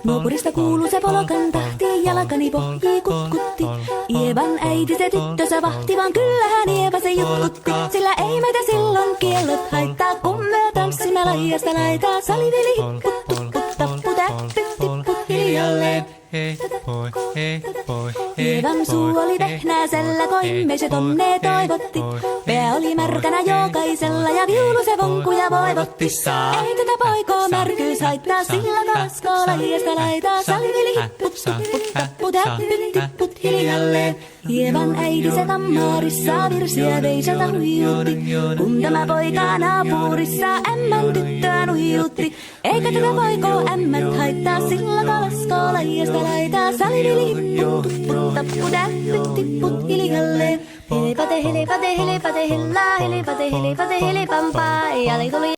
Nuopurista kuuluu se polokan tahti, jalkani pohjii kutkutti. Ievan äiti se tyttönsä vahti, vaan kyllähän Ieva se jutkutti. Sillä ei meitä silloin kiellot haittaa, kun me tanssimme laijasta laitaa. Saliveli hipput, tupput, tapput, äppyt, tipput hiljalleen. Hei poi, hei poi, Ievan suu oli vehnäisellä, koimme se tonne toivotti. Pää oli märkänä jokaisella ja viulu se vonkuja voivotti. Ei tätä poikoo märkyys haittaa, sillä kaskoo laijasta laitaa. Saliveli hipput, tupput, tapput, äppyt, tipput hiljalleen. Ievan äiti se tammaarissa virsiä veiseltä huijutti. Kun tämä poika naapurissa ämmän tyttöä nuijutti. Eikä tätä poikoo ämmät haittaa, sillä kalaskoo laijasta laitaa. Saliveli hipput, tupput, tapput, äppyt, tipput hiljalleen. Helepate, helepate, helepate, hellaa, helepate, helepate, helepampaa. Ja tuli